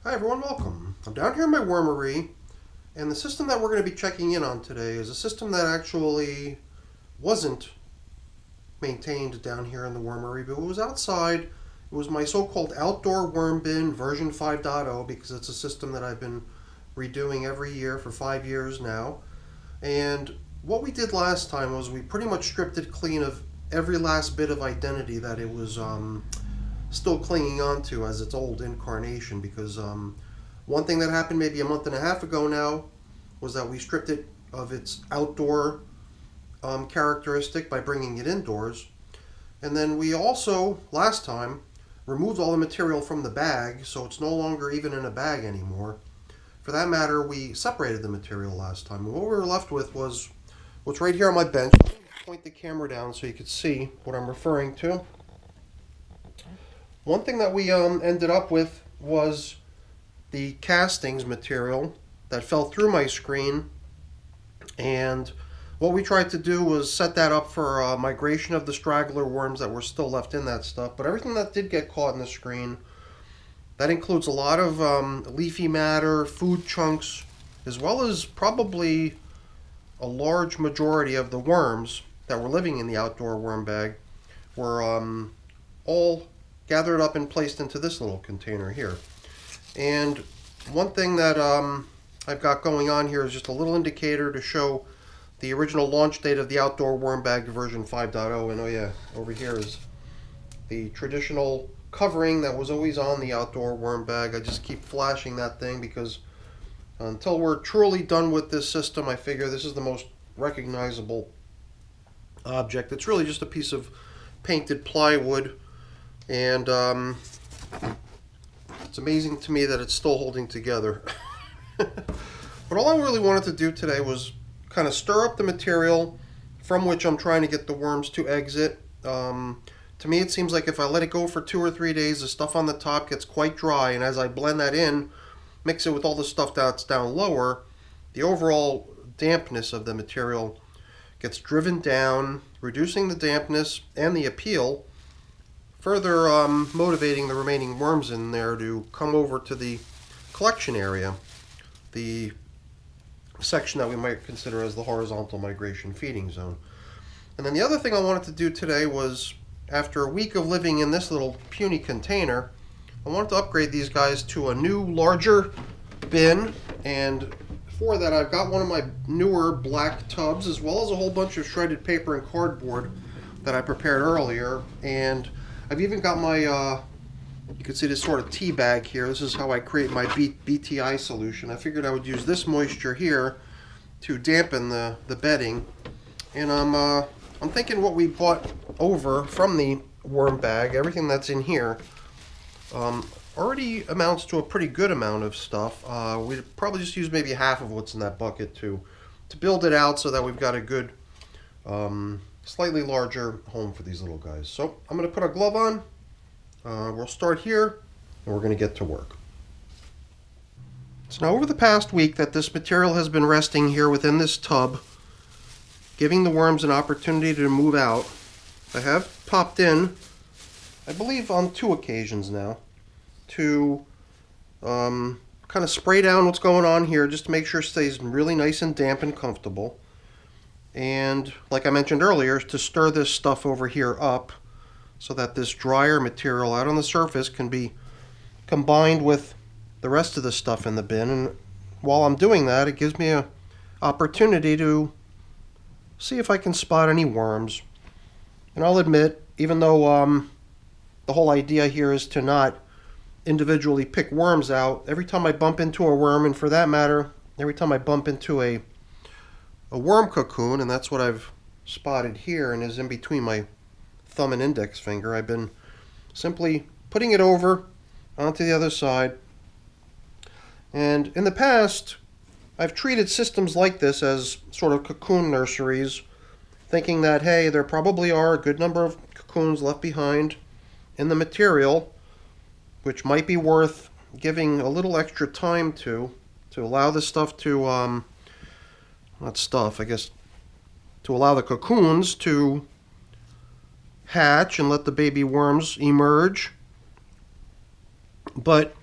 Hi everyone, welcome. I'm down here in my wormery, and the system that we're going to be checking in on today is a system that actually wasn't maintained down here in the wormery, but it was outside. It was my so-called outdoor worm bin version 5.0 because it's a system that I've been redoing every year for 5 years now. And what we did last time was we pretty much stripped it clean of every last bit of identity that it was still clinging on to as its old incarnation, because one thing that happened maybe a month and a half ago now was that we stripped it of its outdoor characteristic by bringing it indoors. And then we also, last time, removed all the material from the bag, so it's no longer even in a bag anymore. For that matter, we separated the material last time. And what we were left with was what's right here on my bench. Let me point the camera down so you can see what I'm referring to. One thing that we ended up with was the castings material that fell through my screen, and what we tried to do was set that up for migration of the straggler worms that were still left in that stuff. But everything that did get caught in the screen, that includes a lot of leafy matter, food chunks, as well as probably a large majority of the worms that were living in the outdoor worm bag, were all gathered up and placed into this little container here. And one thing that I've got going on here is just a little indicator to show the original launch date of the outdoor worm bag version 5.0. And oh yeah, over here is the traditional covering that was always on the outdoor worm bag. I just keep flashing that thing because until we're truly done with this system, I figure this is the most recognizable object. It's really just a piece of painted plywood, and it's amazing to me that it's still holding together. But all I really wanted to do today was kind of stir up the material from which I'm trying to get the worms to exit. To me, it seems like if I let it go for 2 or 3 days, the stuff on the top gets quite dry, and as I blend that in, mix it with all the stuff that's down lower, the overall dampness of the material gets driven down, reducing the dampness and the appeal, further motivating the remaining worms in there to come over to the collection area, the section that we might consider as the horizontal migration feeding zone. And then the other thing I wanted to do today was, after a week of living in this little puny container, I wanted to upgrade these guys to a new, larger bin. And for that, I've got one of my newer black tubs, as well as a whole bunch of shredded paper and cardboard that I prepared earlier. And I've even got my, you can see this sort of tea bag here. This is how I create my BTI solution. I figured I would use this moisture here to dampen the bedding. And I'm thinking what we bought over from the worm bag, everything that's in here, already amounts to a pretty good amount of stuff. We'd probably just use maybe half of what's in that bucket to build it out so that we've got a good, slightly larger home for these little guys. So I'm going to put a glove on. We'll start here, and we're going to get to work. So now over the past week that this material has been resting here within this tub, giving the worms an opportunity to move out, I have popped in, I believe on 2 occasions now, to kind of spray down what's going on here just to make sure it stays really nice and damp and comfortable. And like I mentioned earlier, to stir this stuff over here up so that this drier material out on the surface can be combined with the rest of the stuff in the bin. And while I'm doing that, it gives me an opportunity to see if I can spot any worms. And I'll admit, even though the whole idea here is to not individually pick worms out, every time I bump into a worm, and for that matter, every time I bump into a worm cocoon, and that's what I've spotted here and is in between my thumb and index finger, I've been simply putting it over onto the other side. And in the past, I've treated systems like this as sort of cocoon nurseries, thinking that, hey, there probably are a good number of cocoons left behind in the material, which might be worth giving a little extra time to allow the stuff to, not stuff, I guess, to allow the cocoons to hatch and let the baby worms emerge. But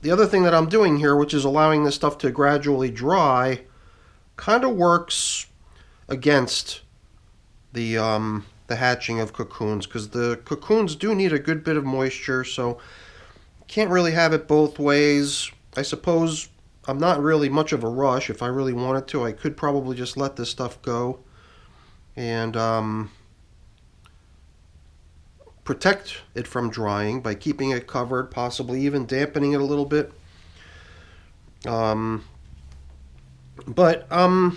the other thing that I'm doing here, which is allowing this stuff to gradually dry, kind of works against the hatching of cocoons, because the cocoons do need a good bit of moisture, so can't really have it both ways. I suppose I'm not really much of a rush. If I really wanted to, I could probably just let this stuff go and protect it from drying by keeping it covered, possibly even dampening it a little bit. But I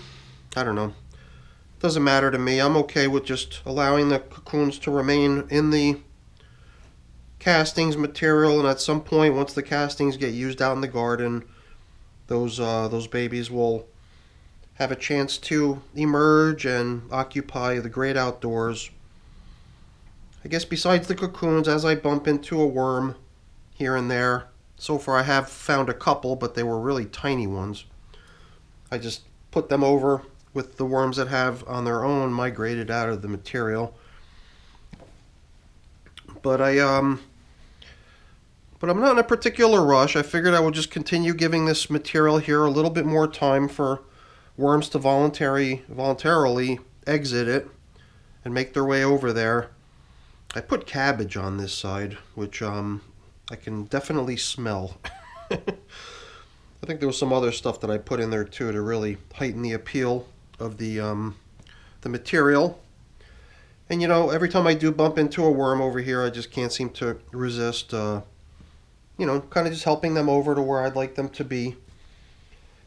don't know. Doesn't matter to me. I'm okay with just allowing the cocoons to remain in the castings material, and at some point, once the castings get used out in the garden, those babies will have a chance to emerge and occupy the great outdoors. I guess besides the cocoons, as I bump into a worm here and there, so far I have found a couple, but they were really tiny ones. I just put them over with the worms that have on their own migrated out of the material. But I'm not in a particular rush. I figured I would just continue giving this material here a little bit more time for worms to voluntarily exit it and make their way over there. I put cabbage on this side, which I can definitely smell. I think there was some other stuff that I put in there too to really heighten the appeal of the material. And you know, every time I do bump into a worm over here, I just can't seem to resist you know, kind of just helping them over to where I'd like them to be.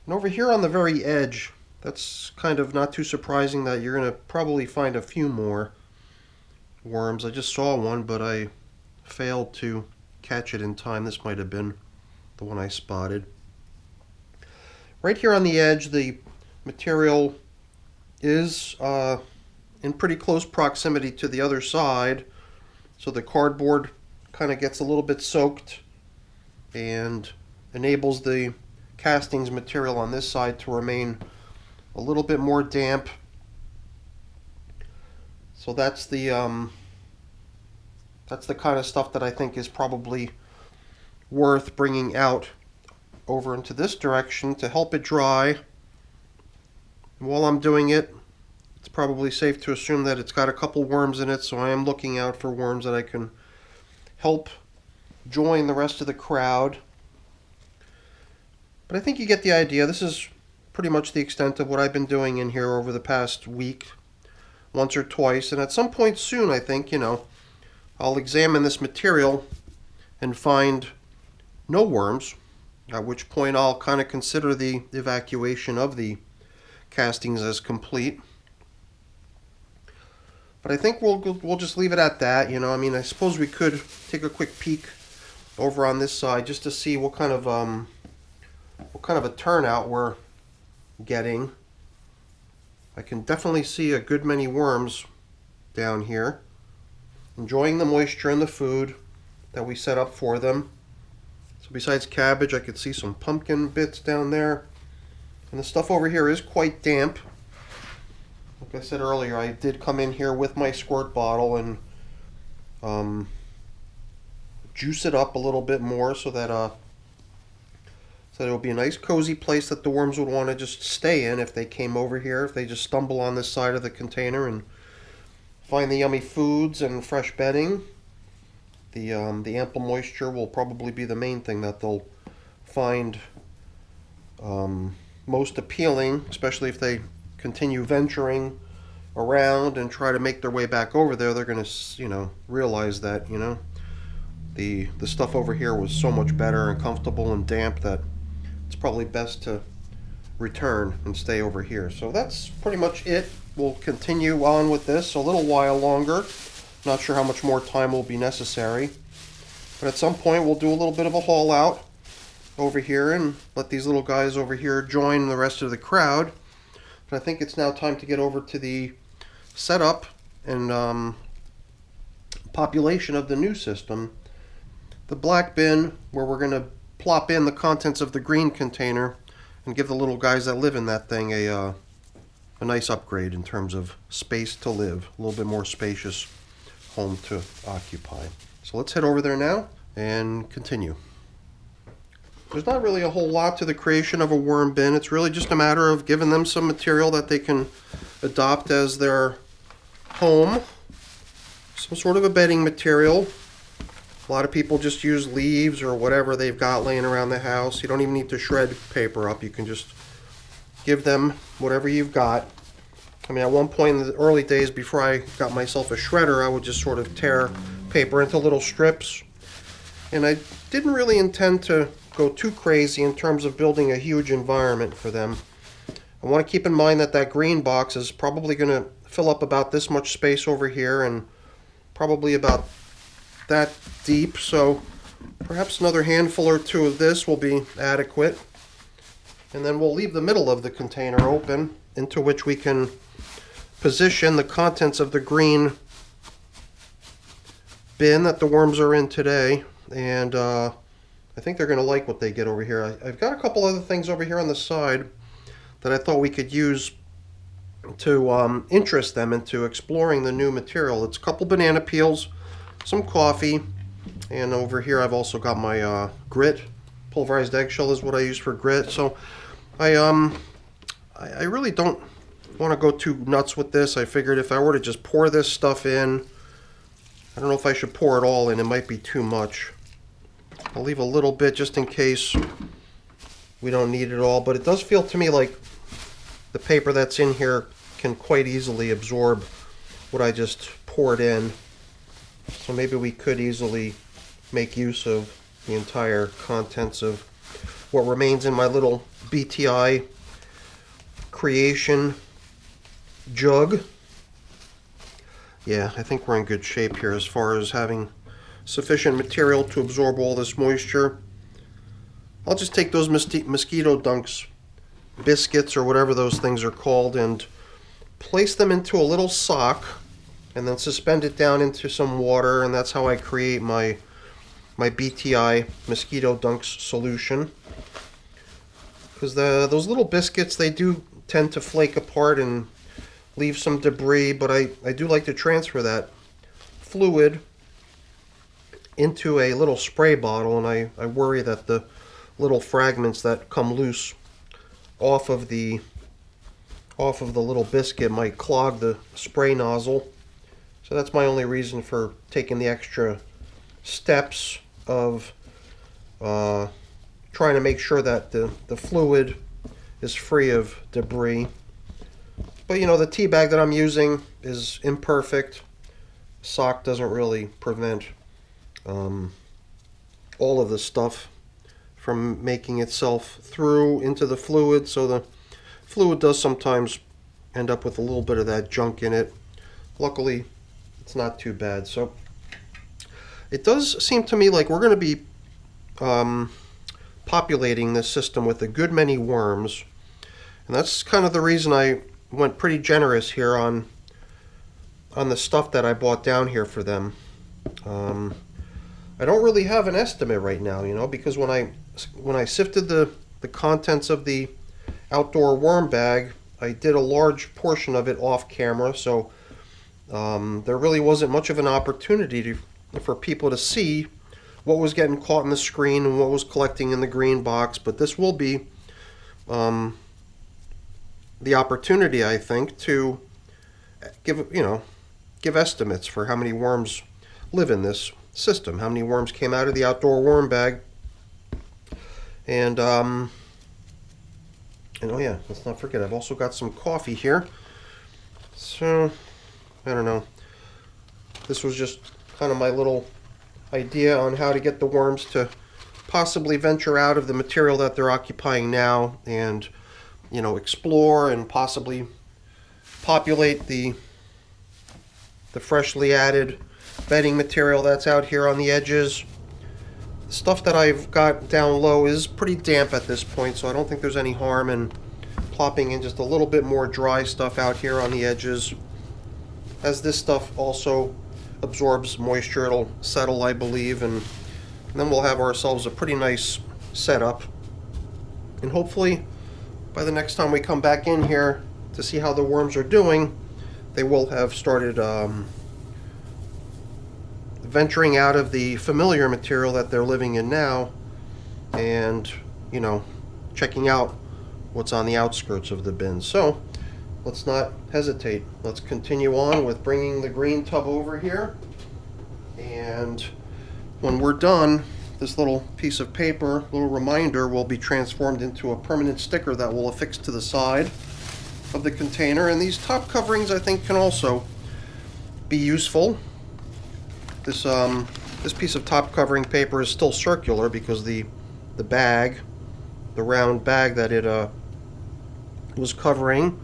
And over here on the very edge, that's kind of not too surprising that you're going to probably find a few more worms. I just saw one, but I failed to catch it in time. This might have been the one I spotted. Right here on the edge, the material is in pretty close proximity to the other side, so the cardboard kind of gets a little bit soaked and enables the castings material on this side to remain a little bit more damp. So that's the kind of stuff that I think is probably worth bringing out over into this direction to help it dry. And while I'm doing it, it's probably safe to assume that it's got a couple worms in it, so I am looking out for worms that I can help join the rest of the crowd. But I think you get the idea. This is pretty much the extent of what I've been doing in here over the past week, once or twice. And at some point soon, I think, you know, I'll examine this material and find no worms, at which point I'll kind of consider the evacuation of the castings as complete. But I think we'll just leave it at that. You know, I mean, I suppose we could take a quick peek over on this side just to see what kind of a turnout we're getting. I can definitely see a good many worms down here, enjoying the moisture and the food that we set up for them. So besides cabbage, I could see some pumpkin bits down there, and the stuff over here is quite damp. Like I said earlier, I did come in here with my squirt bottle and juice it up a little bit more so that it would be a nice cozy place that the worms would want to just stay in if they came over here, if they just stumble on this side of the container and find the yummy foods and fresh bedding. The ample moisture will probably be the main thing that they'll find most appealing, especially if they continue venturing around and try to make their way back over there. They're going to, you know, realize that, you know, the stuff over here was so much better and comfortable and damp that it's probably best to return and stay over here. So that's pretty much it. We'll continue on with this a little while longer. Not sure how much more time will be necessary, but at some point we'll do a little bit of a haul out over here and let these little guys over here join the rest of the crowd. But I think it's now time to get over to the setup and population of the new system. The black bin, where we're going to plop in the contents of the green container and give the little guys that live in that thing a nice upgrade in terms of space to live, a little bit more spacious home to occupy. So let's head over there now and continue. there's not really a whole lot to the creation of a worm bin. It's really just a matter of giving them some material that they can adopt as their home. Some sort of a bedding material. A lot of people just use leaves or whatever they've got laying around the house. You don't even need to shred paper up. You can just give them whatever you've got. I mean, at one point in the early days before I got myself a shredder, I would just sort of tear paper into little strips. And I didn't really intend to go too crazy in terms of building a huge environment for them. I want to keep in mind that that green box is probably going to fill up about this much space over here and probably about that deep, so perhaps another handful or two of this will be adequate. And then we'll leave the middle of the container open, into which we can position the contents of the green bin that the worms are in today. And I think they're going to like what they get over here. I've got a couple other things over here on the side that I thought we could use to interest them into exploring the new material. It's a couple banana peels, some coffee, and over here I've also got my grit. Pulverized eggshell is what I use for grit. So I really don't want to go too nuts with this. I figured if I were to just pour this stuff in, I don't know if I should pour it all in. It might be too much. I'll leave a little bit just in case we don't need it all, but it does feel to me like the paper that's in here can quite easily absorb what I just poured in. So maybe we could easily make use of the entire contents of what remains in my little BTI creation jug. Yeah, I think we're in good shape here as far as having sufficient material to absorb all this moisture. I'll just take those mosquito dunks biscuits or whatever those things are called and place them into a little sock and then suspend it down into some water, and that's how I create my BTI mosquito dunks solution. Because those little biscuits, they do tend to flake apart and leave some debris, but I do like to transfer that fluid into a little spray bottle, and I worry that the little fragments that come loose off of the little biscuit might clog the spray nozzle. So that's my only reason for taking the extra steps of trying to make sure that the fluid is free of debris. But you know, the tea bag that I'm using is imperfect. Sock doesn't really prevent all of the stuff from making itself through into the fluid, so the fluid does sometimes end up with a little bit of that junk in it. Luckily, it's not too bad. So it does seem to me like we're going to be populating this system with a good many worms, and that's kind of the reason I went pretty generous here on the stuff that I bought down here for them. I don't really have an estimate right now, you know, because when I sifted the contents of the outdoor worm bag, I did a large portion of it off camera, so there really wasn't much of an opportunity for people to see what was getting caught in the screen and what was collecting in the green box. But this will be the opportunity, I think, to give estimates for how many worms live in this system, how many worms came out of the outdoor worm bag. And oh yeah, let's not forget, I've also got some coffee here. So I don't know, this was just kind of my little idea on how to get the worms to possibly venture out of the material that they're occupying now and, you know, explore and possibly populate the freshly added bedding material that's out here on the edges. The stuff that I've got down low is pretty damp at this point, so I don't think there's any harm in plopping in just a little bit more dry stuff out here on the edges. As this stuff also absorbs moisture, it'll settle, I believe, and then we'll have ourselves a pretty nice setup. And hopefully by the next time we come back in here to see how the worms are doing, they will have started venturing out of the familiar material that they're living in now and you know, checking out what's on the outskirts of the bin. So let's not hesitate. Let's continue on with bringing the green tub over here. And when we're done, this little piece of paper, little reminder, will be transformed into a permanent sticker that will affix to the side of the container. And these top coverings, I think, can also be useful. This piece of top covering paper is still circular because the bag, the round bag that it was covering,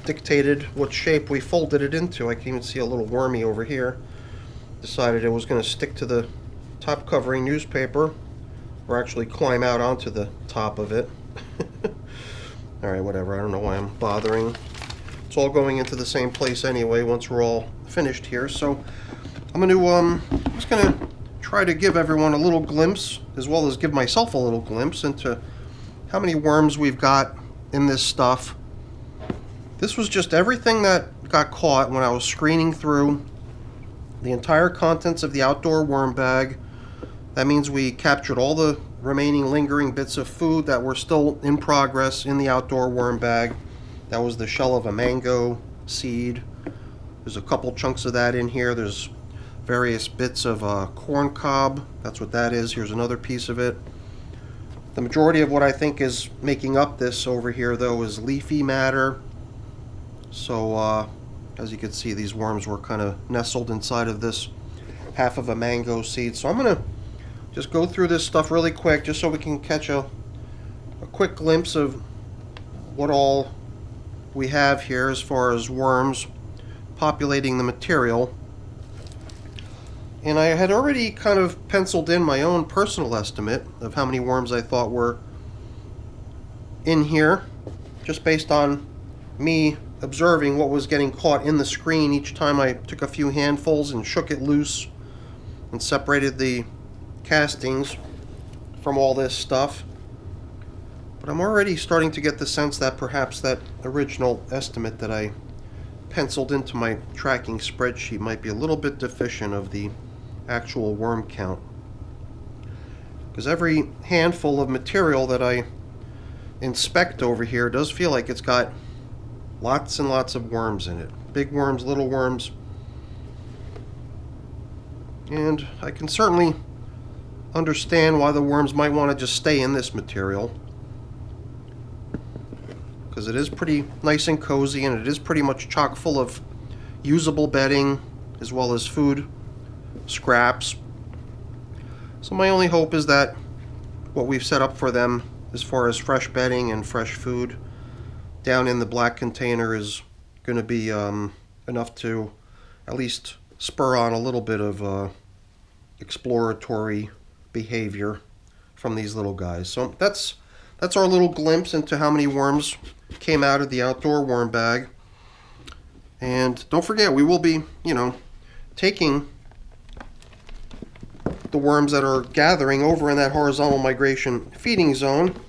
dictated what shape we folded it into. I can even see a little wormy over here. Decided it was going to stick to the top covering newspaper, or actually climb out onto the top of it. Alright, whatever, I don't know why I'm bothering. It's all going into the same place anyway once we're all finished here. So I'm just gonna try to give everyone a little glimpse, as well as give myself a little glimpse into how many worms we've got in this stuff. This was just everything that got caught when I was screening through the entire contents of the outdoor worm bag. That means we captured all the remaining lingering bits of food that were still in progress in the outdoor worm bag. That was the shell of a mango seed. There's a couple chunks of that in here. There's various bits of corn cob. That's what that is. Here's another piece of it. The majority of what I think is making up this over here, though, is leafy matter. So as you can see, these worms were kind of nestled inside of this half of a mango seed. So I'm going to just go through this stuff really quick, just so we can catch a quick glimpse of what all we have here as far as worms populating the material. And I had already kind of penciled in my own personal estimate of how many worms I thought were in here, just based on me observing what was getting caught in the screen each time I took a few handfuls and shook it loose and separated the castings from all this stuff. But I'm already starting to get the sense that perhaps that original estimate that I penciled into my tracking spreadsheet might be a little bit deficient of the actual worm count. Because every handful of material that I inspect over here does feel like it's got lots and lots of worms in it. Big worms, little worms. And I can certainly understand why the worms might want to just stay in this material, because it is pretty nice and cozy, and it is pretty much chock full of usable bedding as well as food scraps. So my only hope is that what we've set up for them as far as fresh bedding and fresh food down in the black container is going to be enough to at least spur on a little bit of exploratory behavior from these little guys. So that's our little glimpse into how many worms came out of the outdoor worm bag. And don't forget, we will be, taking the worms that are gathering over in that horizontal migration feeding zone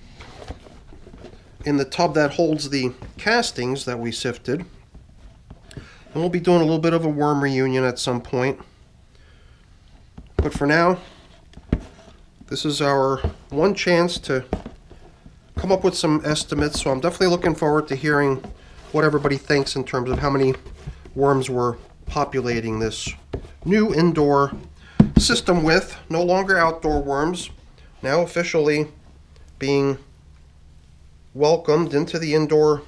in the tub that holds the castings that we sifted. And we'll be doing a little bit of a worm reunion at some point. But for now, this is our one chance to come up with some estimates. So I'm definitely looking forward to hearing what everybody thinks in terms of how many worms were populating this new indoor system with no longer outdoor worms, now officially being welcomed into the indoor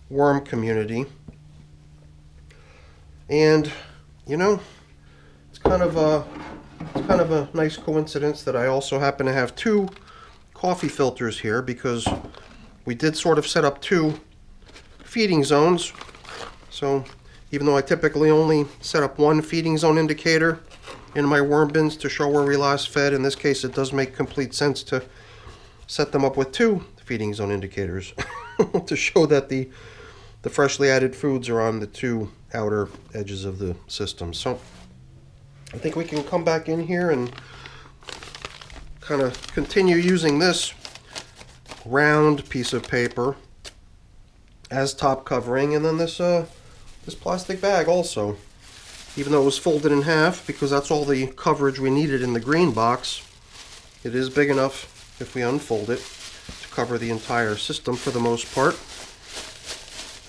worm community. And it's kind of a nice coincidence that I also happen to have two coffee filters here, because we did sort of set up two feeding zones. So even though I typically only set up one feeding zone indicator in my worm bins to show where we last fed, in this case it does make complete sense to set them up with two feeding zone indicators to show that the freshly added foods are on the two outer edges of the system. So I think we can come back in here and kind of continue using this round piece of paper as top covering, and then this plastic bag also, even though it was folded in half because that's all the coverage we needed in the green box. It is big enough, if we unfold it, to cover the entire system for the most part.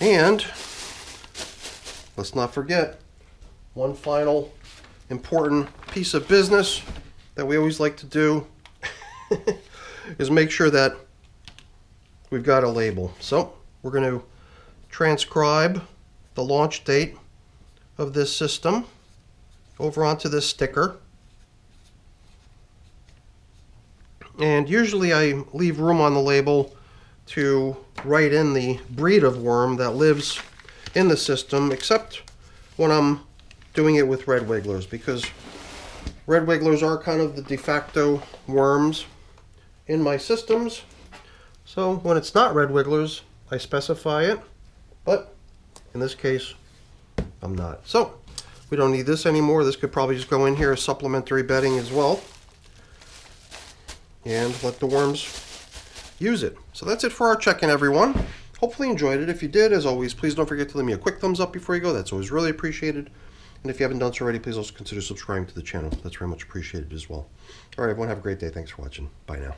And let's not forget, one final important piece of business that we always like to do is make sure that we've got a label. So we're going to transcribe the launch date of this system over onto this sticker. And usually I leave room on the label to write in the breed of worm that lives in the system, except when I'm doing it with red wigglers, because red wigglers are kind of the de facto worms in my systems. So when it's not red wigglers, I specify it, but in this case, I'm not. So we don't need this anymore. This could probably just go in here as supplementary bedding as well, and let the worms use it. So that's it for our check-in, everyone. Hopefully you enjoyed it. If you did, as always, please don't forget to leave me a quick thumbs up before you go. That's always really appreciated. And if you haven't done so already, please also consider subscribing to the channel. That's very much appreciated as well. All right, everyone, have a great day. Thanks for watching. Bye now.